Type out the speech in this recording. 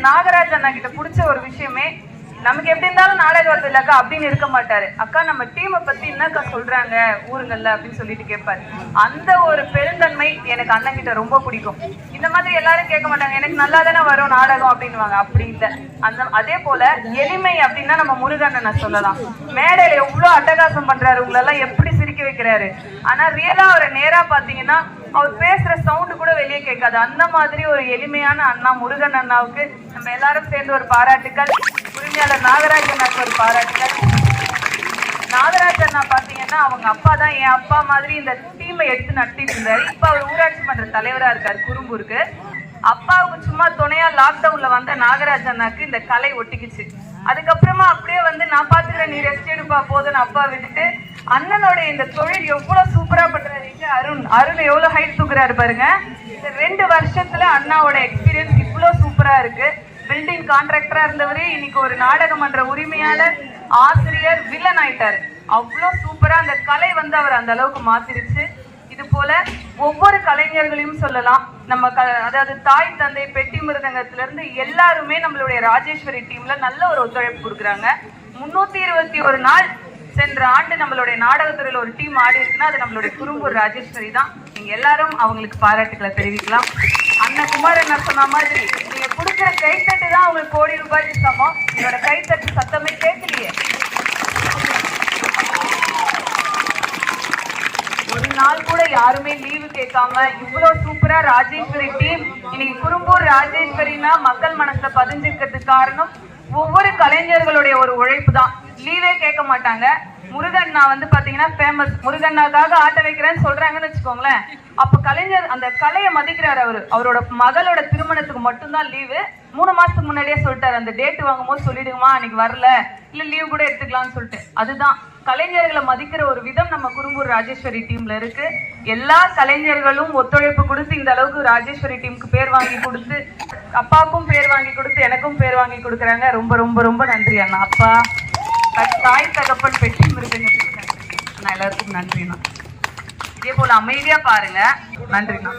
நாகராஜ் அண்ணா கிட்ட பிடிச்ச ஒரு விஷயமே, நமக்கு எப்படி இருந்தாலும் நாடகம் வருது இல்லக்கா அப்படின்னு இருக்க மாட்டாரு. அக்கா நம்ம டீமை பத்தி என்னக்கா சொல்றாங்க ஊருங்கள்ல அப்படின்னு சொல்லிட்டு கேட்பாரு. அந்த ஒரு பெருந்தன்மை எனக்கு அண்ணன் கிட்ட ரொம்ப பிடிக்கும். இந்த மாதிரி எல்லாரும் கேட்க மாட்டாங்க, எனக்கு நல்லா தானே வரும் நாடகம் அப்படின்னுவாங்க. அப்படி இல்லை. அதே போல எளிமை அப்படின்னா நம்ம முருகண்ணனை சொல்லலாம். மேடையில எவ்வளவு அட்டகாசம் பண்றாரு, உங்களெல்லாம் எப்படி சிரிக்க வைக்கிறாரு. ஆனா ரியலா அவரை நேரா பாத்தீங்கன்னா அவர் பேசுற சவுண்டு கூட வெளியே கேட்காது. அந்த மாதிரி ஒரு எளிமையான அண்ணா முருகன் அண்ணாவுக்கு நம்ம எல்லாரும் சேர்ந்து ஒரு பாராட்டுக்கள். உரிமையாளர் நாகராஜ் அண்ணாவுக்கு ஒரு பாராட்டுக்கள். நாகராஜ் அண்ணா பாத்தீங்கன்னா அவங்க அப்பா தான் என் அப்பா மாதிரி இந்த டீமை எடுத்து நடத்திட்டு இருந்தாரு. இப்ப அவர் ஊராட்சி மன்ற தலைவரா இருக்காரு குறும்பூருக்கு. அப்பாவுக்கு சும்மா துணையா லாக்டவுன்ல வந்த நாகராஜ் அண்ணாக்கு இந்த கலை ஒட்டிக்குச்சு. அதுக்கப்புறமா அப்படியே வந்து நான் பாத்துக்கிறேன், நீ ரெஸ்ட் எடுப்பா போதுன்னு அப்பா விட்டுட்டு அண்ணனோட இந்த தொழில் எவ்வளவு சூப்பரா பண்றாரு. அருண் எவ்வளவு ஹைட் தூக்குறாரு பாருங்க. இந்த 2 வருஷத்துல அண்ணாவோட எக்ஸ்பீரியன்ஸ் இவ்வளவு சூப்பரா இருக்கு. பில்டிங் கான்ட்ராக்டரா இருந்தவரே இன்னைக்கு ஒரு நாடக மன்ற உரிமையாளர், ஆசிரியர், வில்லன் ஆயிட்டாரு. அவ்வளவு சூப்பரா அந்த கலை வந்து அவர் அந்த அளவுக்கு மாத்திருச்சு. இது போல ஒவ்வொரு கலைஞர்களையும் சொல்லலாம். நம்ம அதாவது தாய் தந்தை பெட்டி மிருதங்கத்துல இருந்து எல்லாருமே நம்மளுடைய ராஜேஸ்வரி டீம்ல நல்ல ஒரு ஒத்துழைப்பு கொடுக்குறாங்க. 321 நாள் சென்ற ஆண்டு நம்மளுடைய நாடகத்துறையில ஒரு டீம் ஆடி இருக்குன்னா அது நம்மளுடைய குறும்பூர் ராஜேஸ்வரி தான். நீங்க எல்லாரும் அவங்களுக்கு பாராட்டுக்களை தெரிவிக்கலாம். அண்ணன் குமார் என்ன சொன்ன மாதிரி நீங்க கொடுக்குற கைத்தட்டு தான் அவங்களுக்கு கோடி ரூபாய்க்கு சமம். உங்களோட கைத்தட்டு சத்தமே கேட்கலையே. ஒரு நாள் கூட யாருமே லீவு கேட்காம இவ்வளவு சூப்பரா ராஜேஸ்வரி டீம் இன்னைக்கு குறும்பூர் ராஜேஸ்வரினா மக்கள் மனசுல பதிஞ்சிருக்கிறதுக்கு காரணம் ஒவ்வொரு கலைஞர்களுடைய ஒரு உழைப்பு தான். லீவே கேட்க மாட்டாங்க. முருகண்ணா வந்து பாத்தீங்கன்னா ஃபேமஸ். முருகண்ணாக்காக ஆட்ட வைக்கிறேன்னு சொல்றாங்கன்னு வச்சுக்கோங்களேன். அப்ப கலைஞர் அந்த கலையை மதிக்கிறாரு. அவரோட மகளோட திருமணத்துக்கு மட்டும்தான் லீவு. 3 மாசத்துக்கு முன்னாடியே சொல்லிட்டாரு, அந்த டேட் வாங்கும்போது சொல்லிடுங்கம்மா அன்னைக்கு வரல, இல்ல லீவ் கூட எடுத்துக்கலாம்னு சொல்லிட்டு. அதுதான் கலைஞர்களை மதிக்கிற ஒரு விதம் நம்ம குறும்பூர் ராஜேஸ்வரி டீம்ல இருக்கு. எல்லா கலைஞர்களும் ஒத்துழைப்பு கொடுத்து இந்த அளவுக்கு ராஜேஸ்வரி டீமுக்கு பேர் வாங்கி கொடுத்து, அப்பாவுக்கும் பேர் வாங்கி கொடுத்து, எனக்கும் பேர் வாங்கி கொடுக்குறாங்க. ரொம்ப ரொம்ப ரொம்ப நன்றி அண்ணா. அப்பா, தாய் தகப்பன் பெட்டி மிருகங்களுக்கு நன்றி அண்ணா. எல்லாருக்கும் நன்றிண்ணா. இதே போல அமைதியா பாருங்க. நன்றிண்ணா.